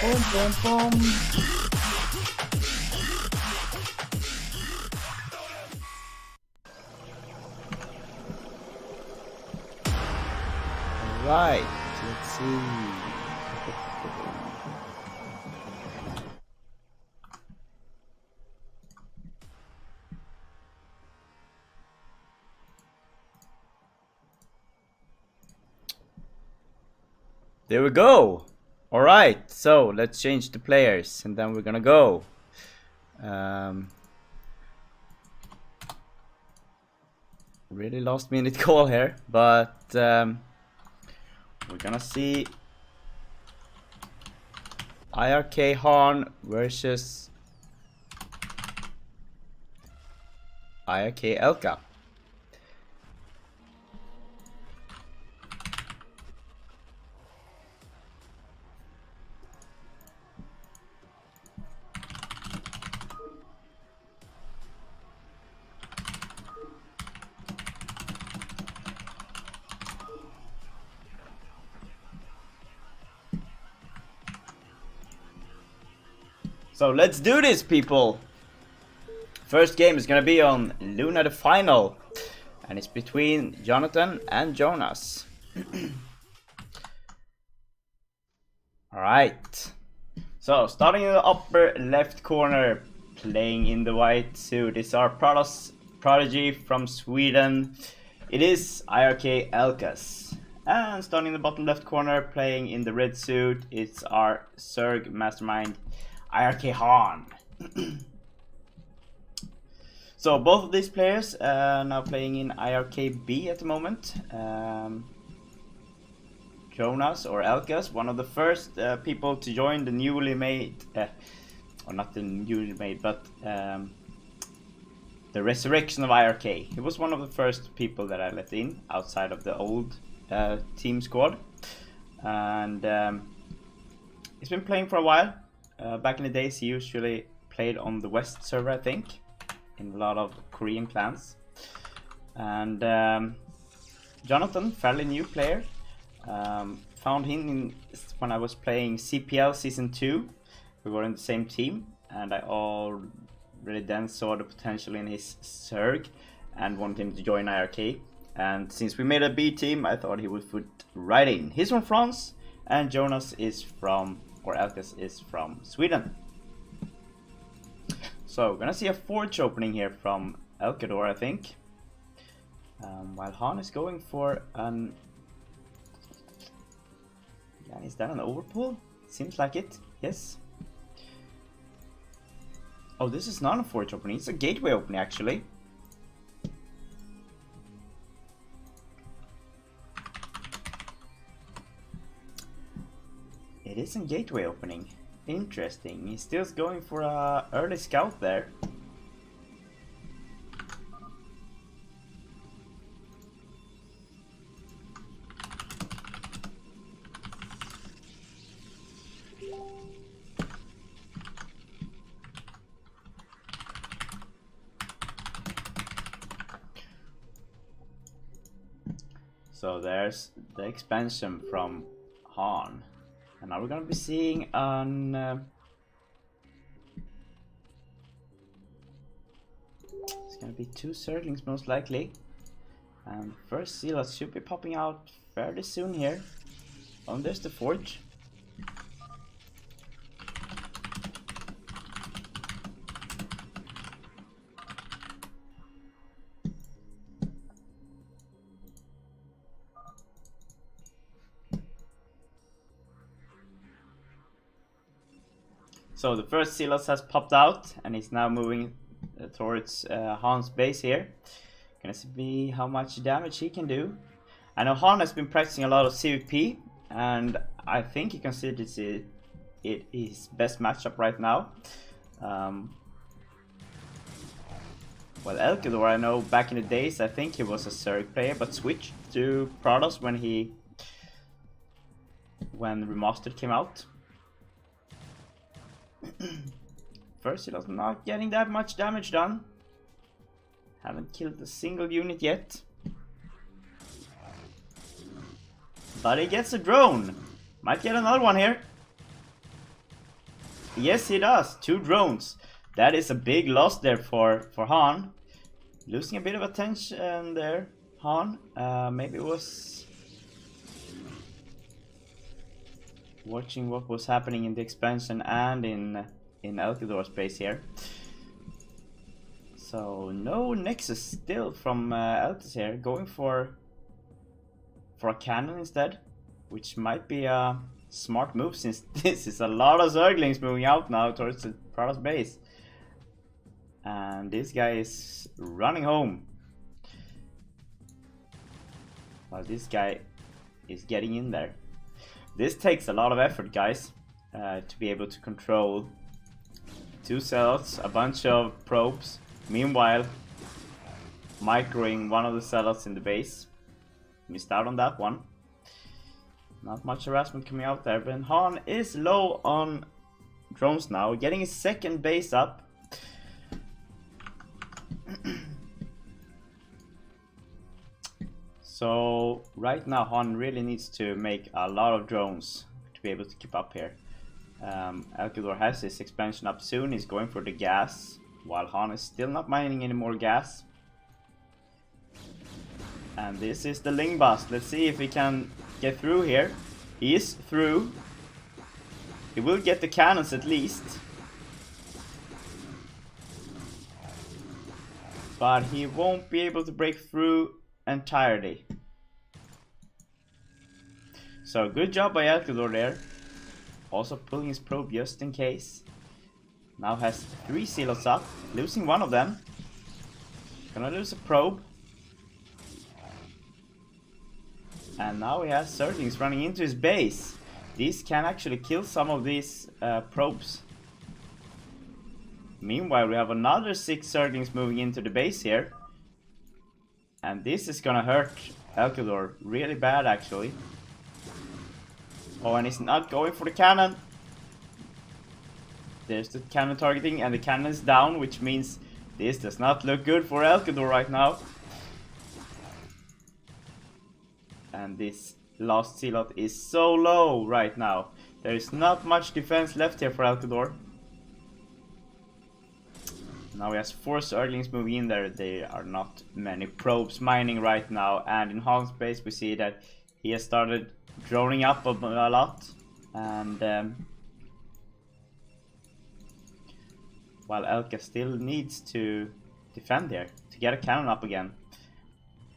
Boom, boom, boom. Right, let's see. There we go. All right, so let's change the players and then we're gonna go. Really last minute call here, but we're gonna see iRk-HaN versus iRk-elKa. So let's do this, people. First game is gonna be on Luna the Final, and it's between Jonathan and Jonas. Alright, so starting in the upper left corner, playing in the white suit, is our prodigy from Sweden. It is iRk-AgGe. And starting in the bottom left corner, playing in the red suit, it's our Zerg mastermind, iRk-HaN. So both of these players now playing in iRk-B at the moment. Jonas, or elKa, one of the first people to join the newly made, or not the newly made, but the resurrection of iRk. He was one of the first people that I let in outside of the old team squad, and he's been playing for a while. Back in the days, he usually played on the West server, I think, in a lot of Korean clans. And Jonathan, fairly new player. Found him when I was playing CPL Season 2. We were in the same team, and I already then saw the potential in his Zerg and wanted him to join iRk. And since we made a B team, I thought he would fit right in. He's from France, and Jonas is from, or elKa is from Sweden. So we're gonna see a forge opening here from elKa, I think. While HaN is going for an... Yeah, is that an overpull? Seems like it, yes. Oh, this is not a forge opening, it's a gateway opening actually. It is a gateway opening. Interesting. He's still going for a early scout there. So there's the expansion from HaN. And now we're gonna be seeing an it's gonna be 2 Zerglings most likely. And first Silas should be popping out fairly soon here. Oh, and there's the forge. So the first Silas has popped out, and he's now moving towards HaN's base here. Gonna see how much damage he can do. I know HaN has been practicing a lot of CVP, and I think he considers it his best matchup right now. Well, elKa, I know back in the days, I think he was a Zerg player, but switched to Protoss when Remastered came out. First, he was not getting that much damage done. Haven't killed a single unit yet. But he gets a drone. Might get another one here. Yes, he does. 2 drones. That is a big loss there for HaN. Losing a bit of attention there, HaN. Maybe it was watching what was happening in the expansion and in elKa's base here. So no Nexus still from elKa's here, going for a cannon instead, which might be a smart move since this is a lot of Zerglings moving out now towards the Prada's base. And this guy is running home, while this guy is getting in there. This takes a lot of effort, guys, to be able to control 2 cells, a bunch of probes, meanwhile microing one of the cells in the base. Missed out on that one. Not much harassment coming out there, but HaN is low on drones now, getting his 2nd base up. So right now HaN really needs to make a lot of drones to be able to keep up here. elKa has his expansion up soon. He's going for the gas, while HaN is still not mining any more gas. And this is the Ling bust. Let's see if he can get through here. He is through. He will get the cannons at least, but he won't be able to break through entirely. So good job by elKa there. Also pulling his probe just in case. Now has 3 silos up, losing one of them. Gonna lose a probe. And now he has Zerglings running into his base. These can actually kill some of these probes. Meanwhile, we have another 6 Zerglings moving into the base here. And this is gonna hurt elKa really bad, actually. Oh, and he's not going for the cannon. There's the cannon targeting, and the cannon is down, which means this does not look good for elKa right now. And this last Zealot is so low right now. There is not much defense left here for elKa. Now he has 4 Zerglings moving in there. There are not many probes mining right now. And in HaN's base we see that he has started droning up a lot. And while elKa still needs to defend here to get a cannon up again.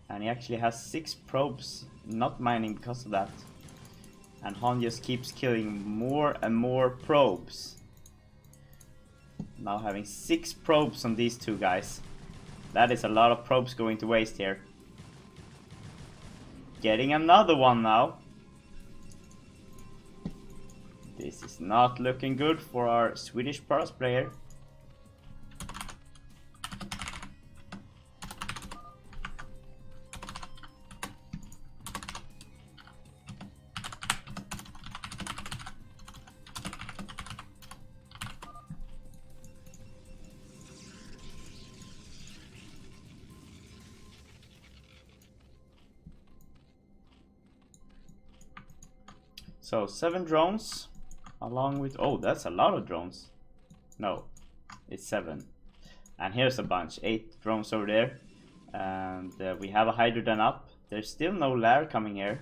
And he actually has 6 probes not mining because of that. And HaN just keeps killing more and more probes. Now having 6 probes on these 2 guys. That is a lot of probes going to waste here. Getting another one now. This is not looking good for our Swedish Paras player. So 7 drones along with, oh, that's a lot of drones. No, it's 7. And here's a bunch, 8 drones over there. And we have a Hydroden up. There's still no lair coming here.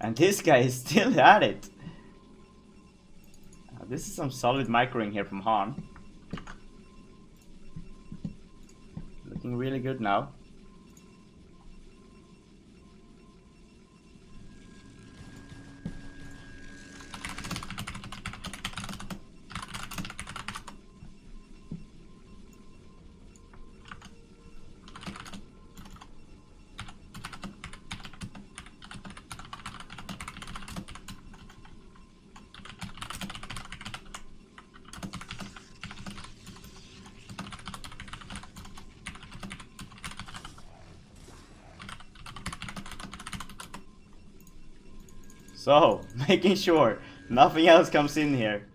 And this guy is still at it. This is some solid microing here from HaN. Looking really good now. So, making sure nothing else comes in here.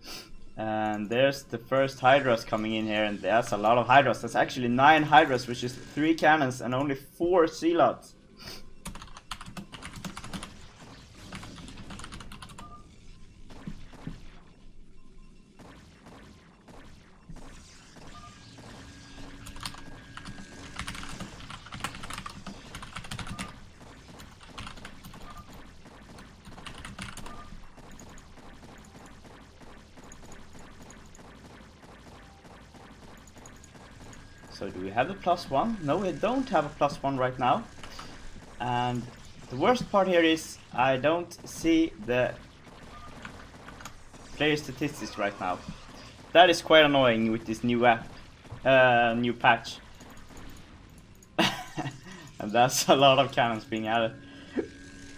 And there's the first Hydras coming in here, and that's a lot of Hydras. That's actually 9 Hydras, which is 3 cannons and only 4 Zealots. So do we have the +1? No, we don't have a +1 right now. And the worst part here is I don't see the player statistics right now. That is quite annoying with this new app, new patch. And that's a lot of cannons being added.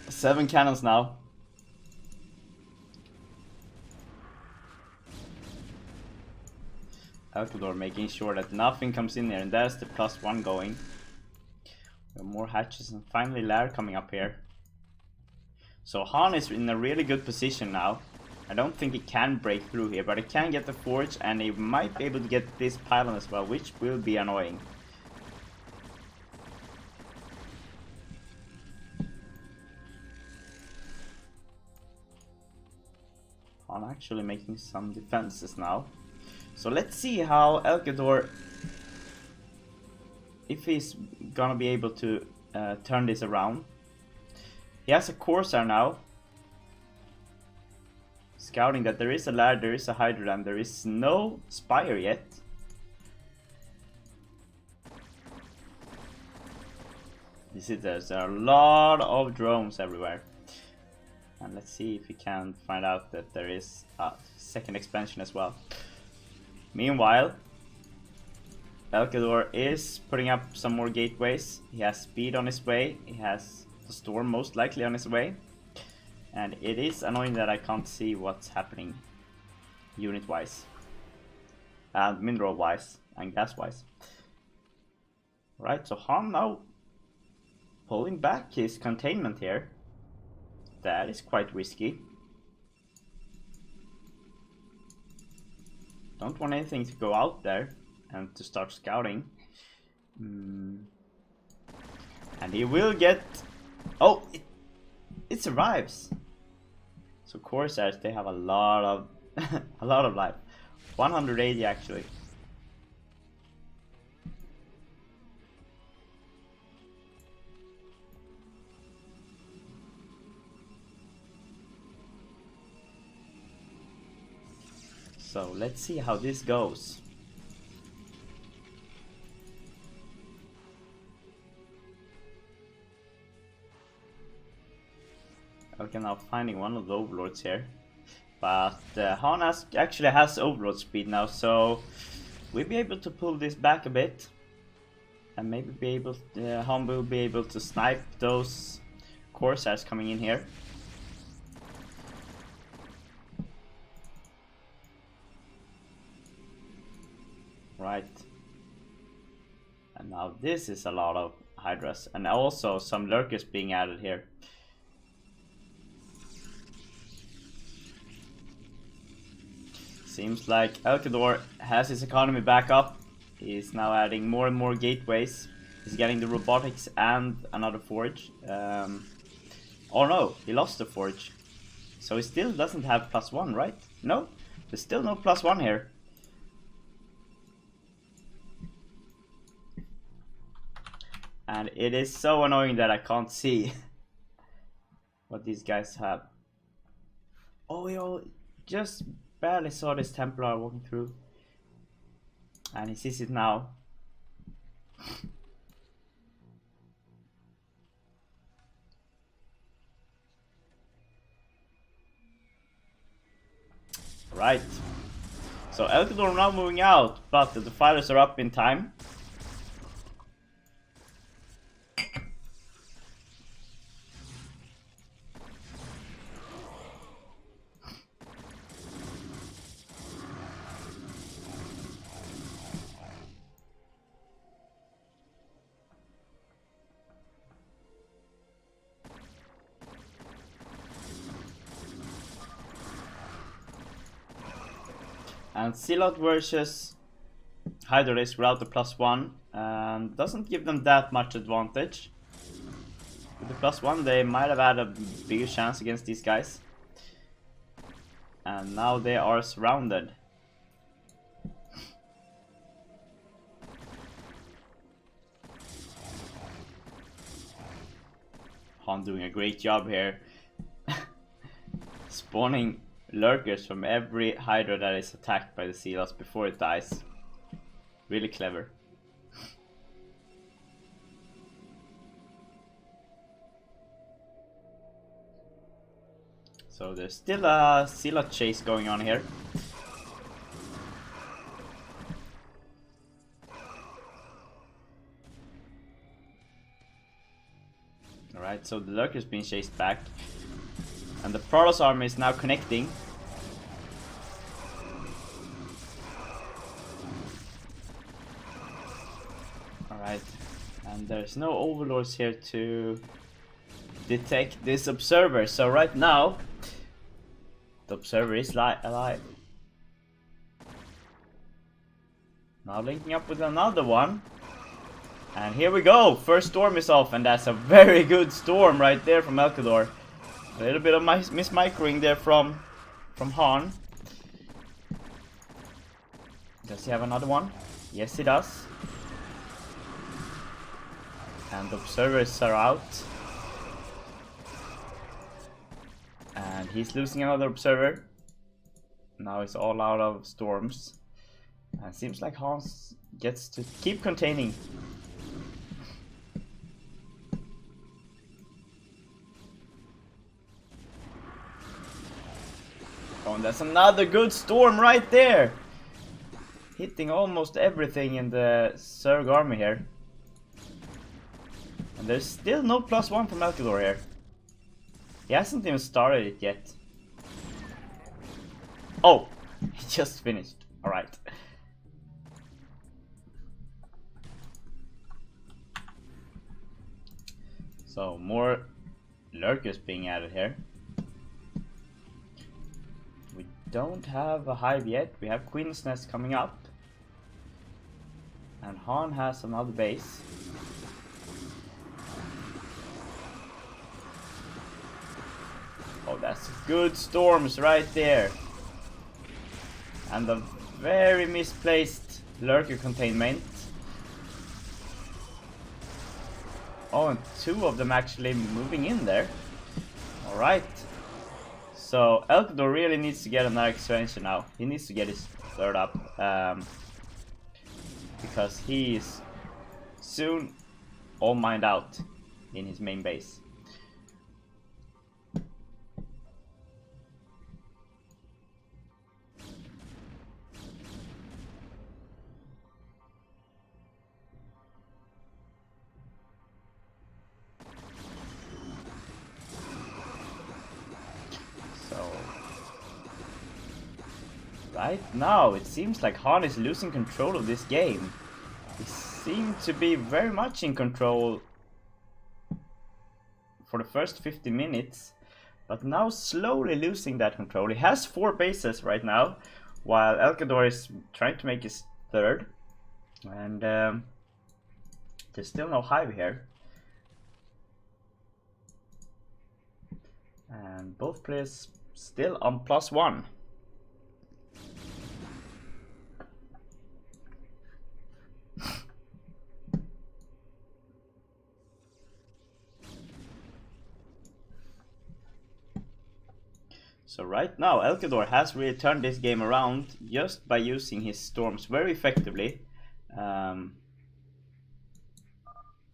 7 cannons now. elKa making sure that nothing comes in there, and there's the +1 going. We have more hatches, and finally Lair coming up here. So HaN is in a really good position now. I don't think he can break through here, but he can get the forge, and he might be able to get this pylon as well, which will be annoying. HaN actually making some defenses now. So let's see how elKa, if he's gonna be able to turn this around. He has a Corsair now, scouting that there is a Lair, there is a Hydra, and there is no Spire yet. You see there's a lot of drones everywhere. And let's see if we can find out that there is a second expansion as well. Meanwhile, elKa is putting up some more gateways. He has speed on his way. He has the storm most likely on his way. And it is annoying that I can't see what's happening unit wise, and mineral wise, and gas wise. Right, so HaN now pulling back his containment here. That is quite risky. Don't want anything to go out there and to start scouting. And he will get... Oh, it survives. So Corsairs, they have a lot of a lot of life. 180 actually. So let's see how this goes. Okay, now finding one of the overlords here, but HaN actually has overlord speed now, so we'll be able to pull this back a bit, and maybe be able HaN will be able to snipe those Corsairs coming in here. Right, and now this is a lot of Hydras, and also some lurkers being added here. Seems like elKa has his economy back up. He's now adding more and more gateways. He's getting the robotics and another forge. Oh no, he lost the forge. So he still doesn't have +1, right? No, there's still no +1 here. And it is so annoying that I can't see what these guys have. Oh, yo, just barely saw this Templar walking through. And he sees it now. Right. So elKa now moving out, but the defilers are up in time. And Zealot versus Hydra race without the +1 doesn't give them that much advantage. With the +1 they might have had a bigger chance against these guys. And now they are surrounded. HaN doing a great job here. Spawning lurkers from every Hydra that is attacked by the Zealots before it dies. Really clever. So there's still a Scylla chase going on here. Alright, so the lurker's being chased back. And the Protoss army is now connecting. Alright, and there's no overlords here to detect this observer. So right now, the observer is alive. Now linking up with another one. And here we go, first storm is off, and that's a very good storm right there from elKa. A little bit of mismicroing there from HaN. Does he have another one? Yes, he does. And the observers are out. And he's losing another observer. Now it's all out of storms. And it seems like HaN gets to keep containing. Oh, and that's another good storm right there! Hitting almost everything in the Zerg army here. And there's still no +1 from elKa here. He hasn't even started it yet. Oh! He just finished. Alright. So, more lurkers being added here. We don't have a hive yet. We have Queen's Nest coming up. And HaN has another base. Oh, that's good storms right there. And a very misplaced lurker containment. Oh, and two of them actually moving in there. Alright. So elKa really needs to get another expansion now. He needs to get his third up. Because he is soon all mined out in his main base. Right now, it seems like HaN is losing control of this game. He seemed to be very much in control for the first 50 minutes, but now slowly losing that control. He has 4 bases right now, while elKa is trying to make his third. And there's still no hive here. And both players still on +1. So right now elKa has really turned this game around just by using his storms very effectively. A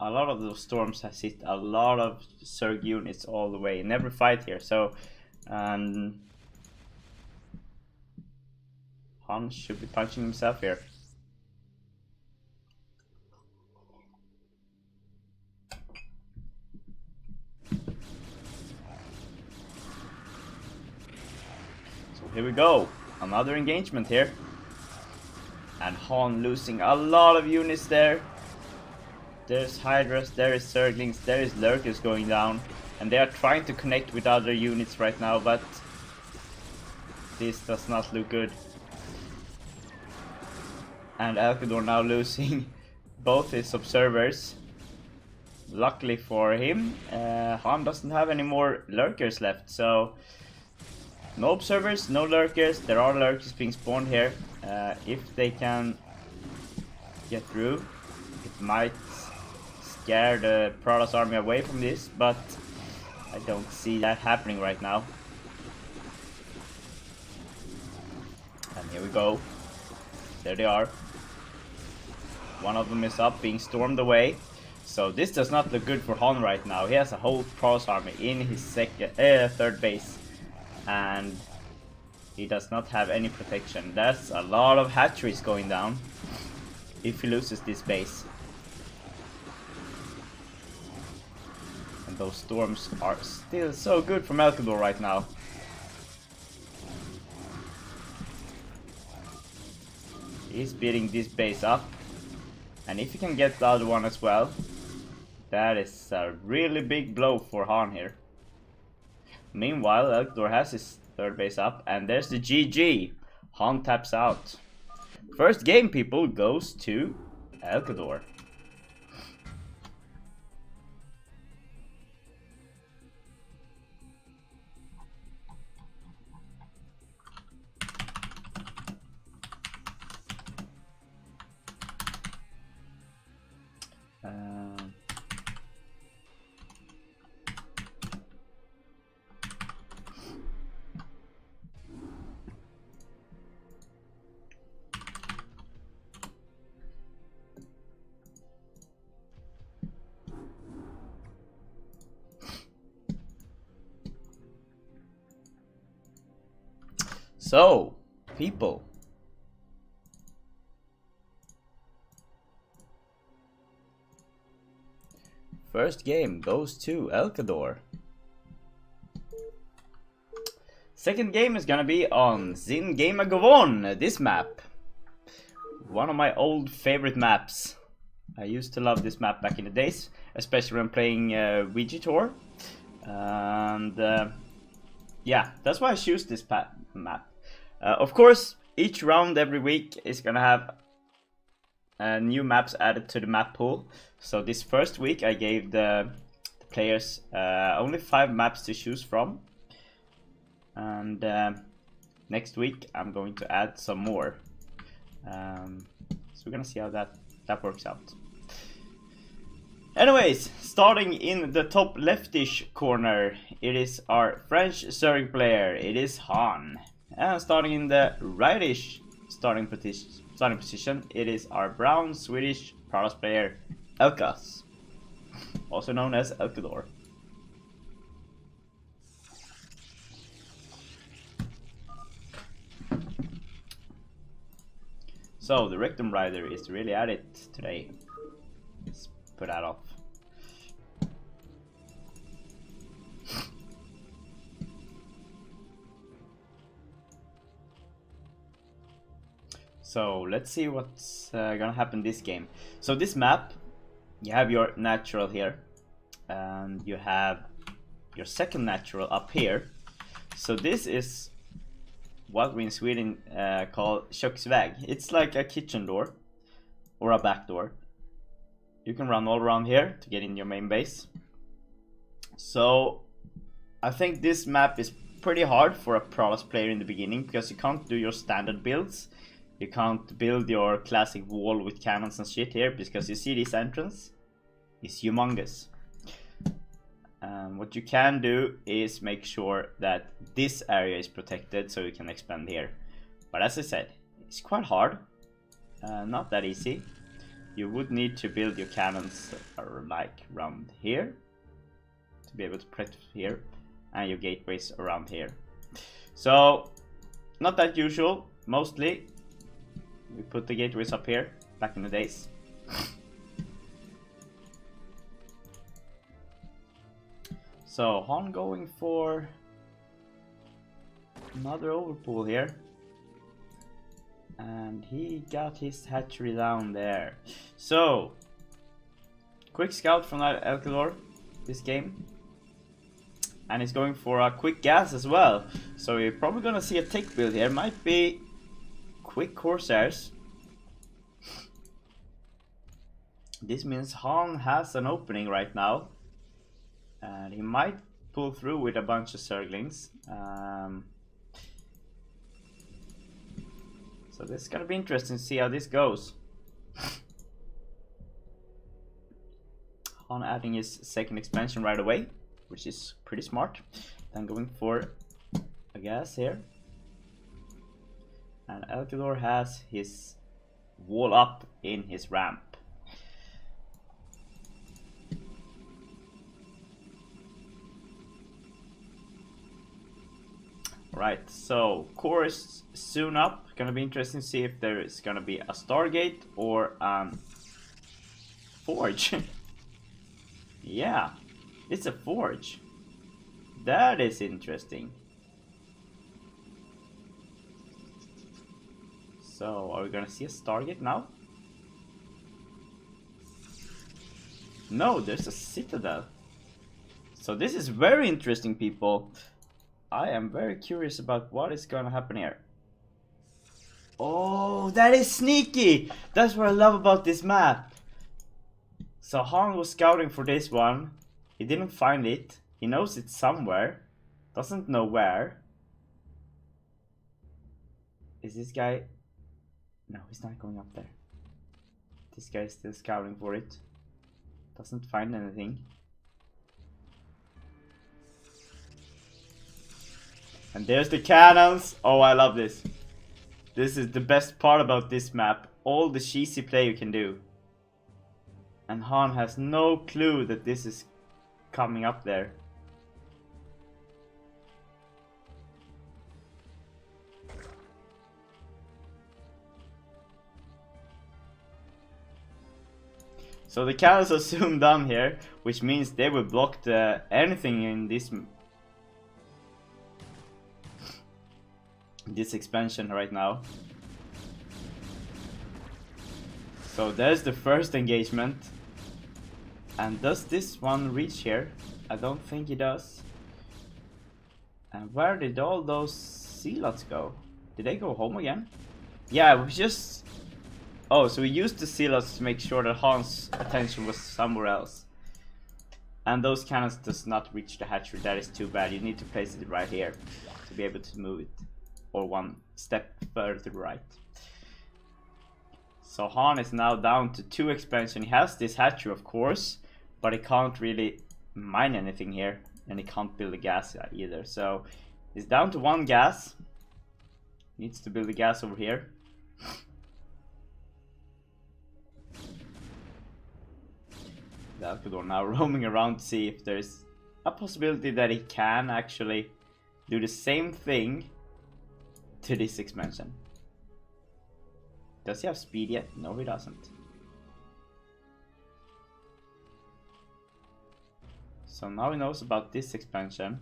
lot of those storms has hit a lot of Zerg units all the way in every fight here. So HaN should be punching himself here. Here we go, another engagement here. And HaN losing a lot of units there. There's Hydras, there is Zerglings, there is Lurkers going down. And they are trying to connect with other units right now, but this does not look good. And elKa now losing both his observers. Luckily for him, HaN doesn't have any more Lurkers left, so no observers, no lurkers. There are lurkers being spawned here. If they can get through, it might scare the Protoss army away from this, but I don't see that happening right now. And here we go. There they are. One of them is up, being stormed away. So this does not look good for HaN right now. He has a whole Protoss army in his third base. and he does not have any protection. That's a lot of hatcheries going down if he loses this base. And those storms are still so good from elKa right now. He's beating this base up, and if he can get the other one as well, that is a really big blow for HaN here. Meanwhile, elKa has his third base up, and there's the GG. HaN taps out. First game, people, goes to elKa. So, people, first game goes to elKa. Second game is gonna be on Zin-Game-A-Go-On, this map. One of my old favorite maps. I used to love this map back in the days, especially when playing Ouija Tour. And yeah, that's why I choose this map. Of course, each round every week is gonna have new maps added to the map pool. So this first week I gave the players only 5 maps to choose from. And next week I'm going to add some more. So we're gonna see how that works out. Anyways, starting in the top leftish corner, it is our French serving player, it is HaN. And starting in the rightish starting position, it is our brown Swedish Prados player, elKa, also known as elKa. So the Rectum Rider is really at it today. Let's put that off. So let's see what's gonna happen this game. So this map, you have your natural here, and you have your second natural up here. So this is what we in Sweden call köksväg. It's like a kitchen door or a back door. You can run all around here to get in your main base. So I think this map is pretty hard for a Prados player in the beginning, because you can't do your standard builds. You can't build your classic wall with cannons and shit here, because you see this entrance is humongous. What you can do is make sure that this area is protected so you can expand here. But as I said, it's quite hard, not that easy. You would need to build your cannons like around here to be able to protect here, and your gateways around here. So not that usual. Mostly we put the gateways up here back in the days. So HaN going for another overpool here, and he got his hatchery down there. So quick scout from elKa this game, and he's going for a quick gas as well. So you're probably gonna see a tick build here. Might be quick Corsairs. This means HaN has an opening right now, and he might pull through with a bunch of Zerglings. So this is gonna be interesting to see how this goes. HaN adding his second expansion right away, which is pretty smart. Then going for a gas here. And elKa has his wall up in his ramp. Right, so core is soon up. Gonna be interesting to see if there is gonna be a Stargate or forge. Yeah, it's a forge. That is interesting. So, are we gonna see a Stargate now? No, there's a Citadel. So this is very interesting, people. I am very curious about what is gonna happen here. Oh, that is sneaky! That's what I love about this map. So Han was scouting for this one. He didn't find it. He knows it's somewhere. Doesn't know where. Is this guy... No, he's not going up there. This guy is still scouting for it. Doesn't find anything. And there's the cannons. Oh, I love this. This is the best part about this map. All the cheesy play you can do. And Han has no clue that this is coming up there. So the cannons are soon done here, which means they will block anything in this expansion right now. So there's the first engagement. And does this one reach here? I don't think it does. And where did all those zealots go? Did they go home again? Yeah, we just... Oh, so we used the zealots to make sure that Han's attention was somewhere else. And those cannons does not reach the hatchery. That is too bad. You need to place it right here to be able to move it. Or one step further to the right. So Han is now down to 2 expansion. He has this hatchery, of course, but he can't really mine anything here. And he can't build a gas either. So he's down to 1 gas. Needs to build a gas over here. The elKa now roaming around to see if there's a possibility that he can actually do the same thing to this expansion. Does he have speed yet? No, he doesn't. So now he knows about this expansion.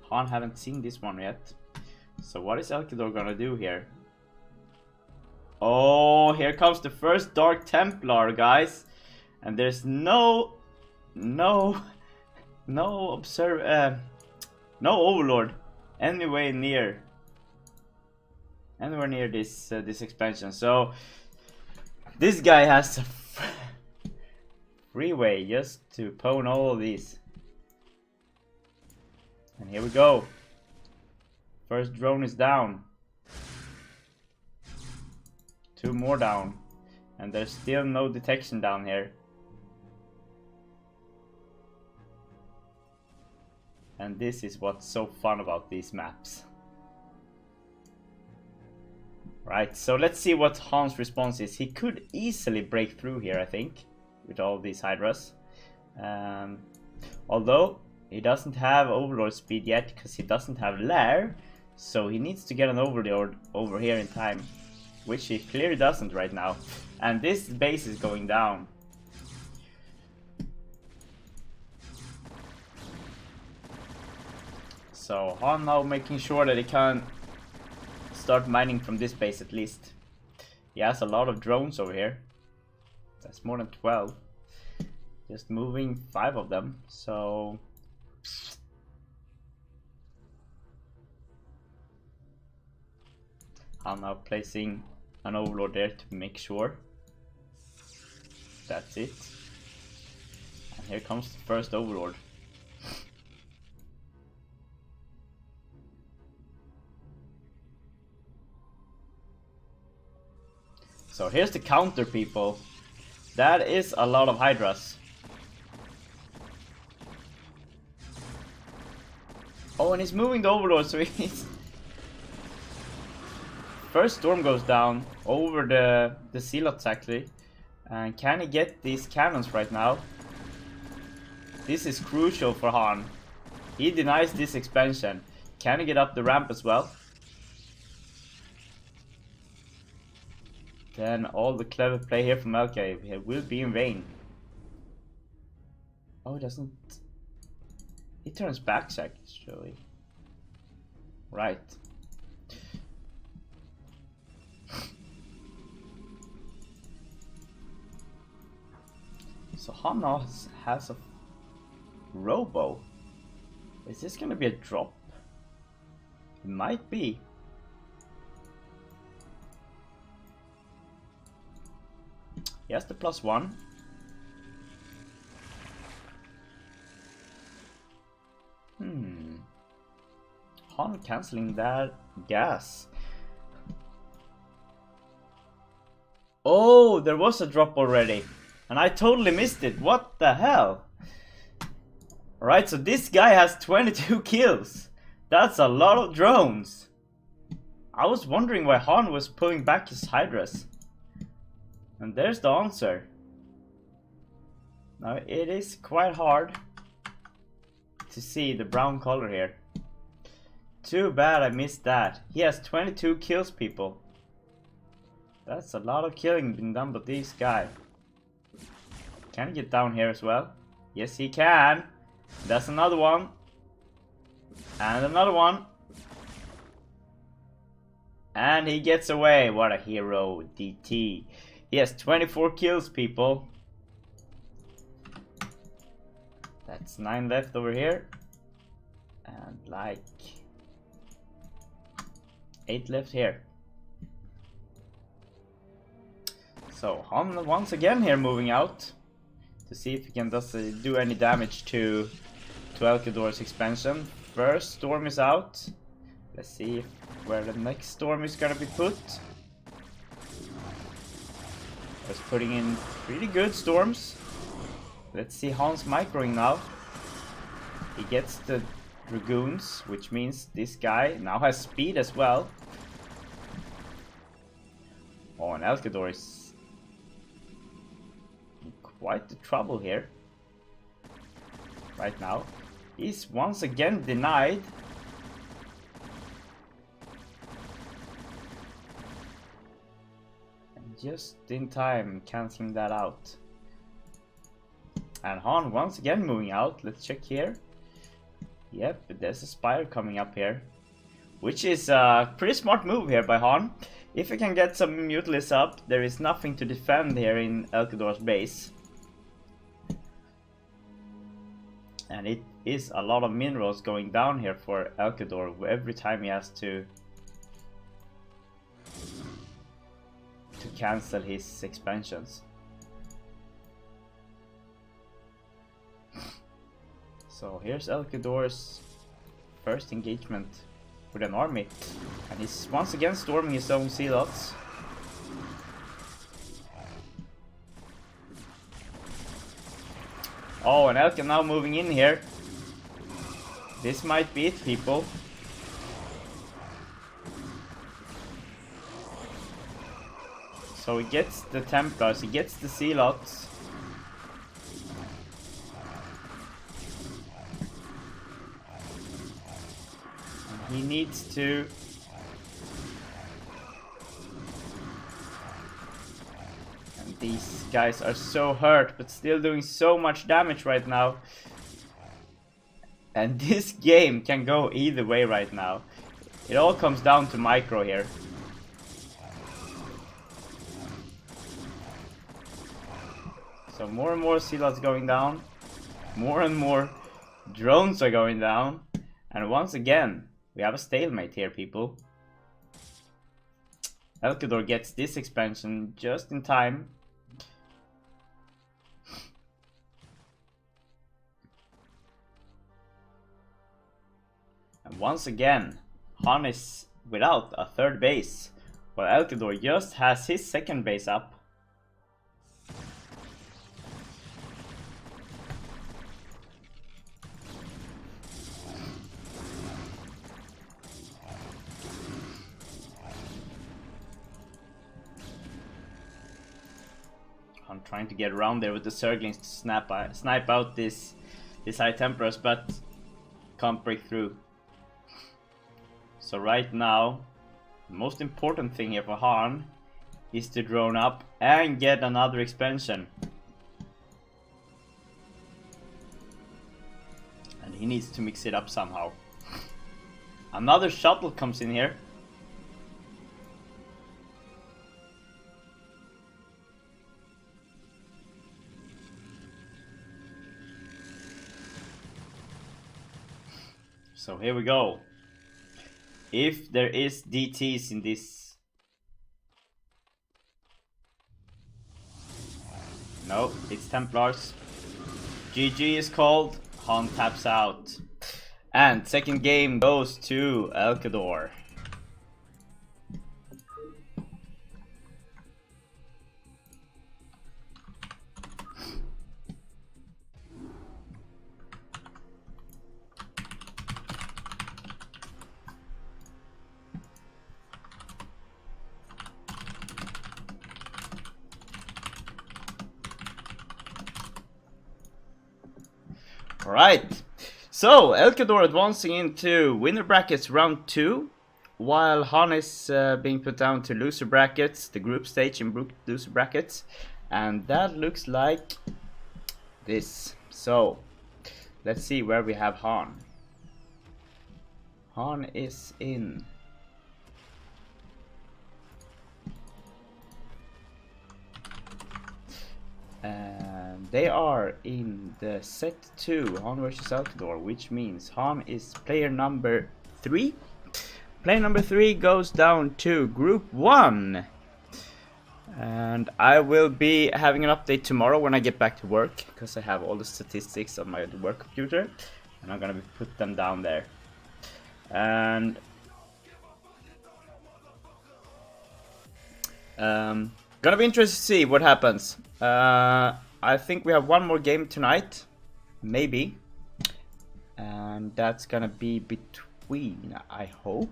Han haven't seen this one yet. So what is elKa gonna do here? Oh, here comes the first Dark Templar, guys. And there's no Overlord anywhere near this this expansion. So this guy has a freeway just to pwn all of these. And here we go. First drone is down. 2 more down. And there's still no detection down here. And this is what's so fun about these maps. Right, so let's see what Han's response is. He could easily break through here, I think, with all these Hydras. Although he doesn't have Overlord speed yet because he doesn't have Lair. So he needs to get an Overlord over here in time. Which he clearly doesn't right now. And this base is going down. So Han now making sure that he can start mining from this base at least. He has a lot of drones over here. That's more than 12. Just moving 5 of them. So I'm now placing an Overlord there to make sure. That's it. And here comes the first Overlord. So here's the counter, people. That is a lot of Hydras. Oh, and he's moving the Overlord, so he's... First storm goes down over the zealots actually. And can he get these cannons right now? This is crucial for Han. He denies this expansion. Can he get up the ramp as well? Then all the clever play here from elKa will be in vain. Oh, he doesn't... He turns back actually. Right. So HaN now has a robo. Is this gonna be a drop? It might be. He has the +1. HaN cancelling that gas. Oh, there was a drop already. And I totally missed it. What the hell? Alright, so this guy has 22 kills. That's a lot of drones. I was wondering why HaN was pulling back his Hydras. And there's the answer. Now it is quite hard to see the brown color here. Too bad I missed that. He has 22 kills, people. That's a lot of killing being done by this guy. Can he get down here as well? Yes, he can. That's another one. And another one. And he gets away. What a hero, DT. He has 24 kills, people. That's 9 left over here. And like 8 left here. So HaN once again here moving out to see if he can just do any damage to elKa's expansion. First storm is out. Let's see where the next storm is gonna be put. Was putting in pretty good storms. Let's see HaN's microing now. He gets the Dragoons, which means this guy now has speed as well. Oh, and elKa is in quite the trouble here. Right now. He's once again denied. And just in time, cancelling that out. And HaN once again moving out. Let's check here. Yep, there's a Spire coming up here. Which is a pretty smart move here by HaN. If we can get some Mutalisk up, there is nothing to defend here in elKa's base. And it is a lot of minerals going down here for elKa every time he has to cancel his expansions. So here's elKa's first engagement with an army. And he's once again storming his own zealots. Oh, and elKa now moving in here. This might be it, people. So he gets the Templars, he gets the Zealots. And he needs to... And these guys are so hurt, but still doing so much damage right now. And this game can go either way right now. It all comes down to micro here. So more and more Zealots going down. More and more drones are going down. And once again, we have a stalemate here, people. elKa gets this expansion just in time. And once again, HaN is without a third base, while elKa just has his second base up. I'm trying to get around there with the Zerglings to snipe out this High Templars, but can't break through. So right now, the most important thing here for HaN is to drone up and get another expansion. And he needs to mix it up somehow. Another shuttle comes in here. So here we go. If there is DTs in this... No, it's Templars. GG is called. HaN taps out. And second game goes to elKa. Alright, so elKa advancing into winner brackets round 2, while HaN is being put down to loser brackets, the group stage in loser brackets, and that looks like this. So let's see where we have HaN. HaN is in and they are in the set 2, HaN versus elKa, which means HaN is player number 3. Player number 3 goes down to group 1. And I will be having an update tomorrow when I get back to work, because I have all the statistics on my work computer and I'm gonna put them down there. And gonna be interested to see what happens. I think we have one more game tonight, maybe, and that's gonna be between, I hope,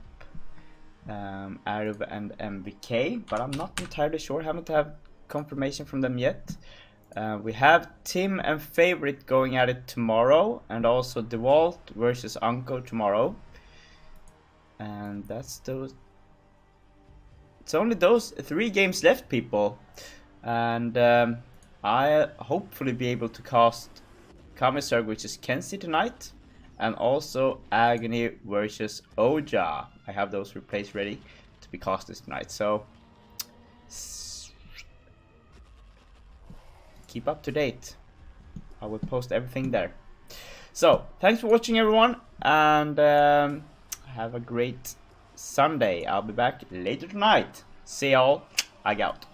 iRk and MVK, but I'm not entirely sure. Haven't had confirmation from them yet. We have Tim and Favorite going at it tomorrow, and also DeWalt versus Unco tomorrow. And that's those. It's only those 3 games left, people. And I'll hopefully be able to cast Commissar, which is Kenzie tonight, and also Agony versus Oja. I have those replays ready to be casted tonight, so keep up to date. I will post everything there. So thanks for watching, everyone, and have a great Sunday. I'll be back later tonight. See y'all. I out.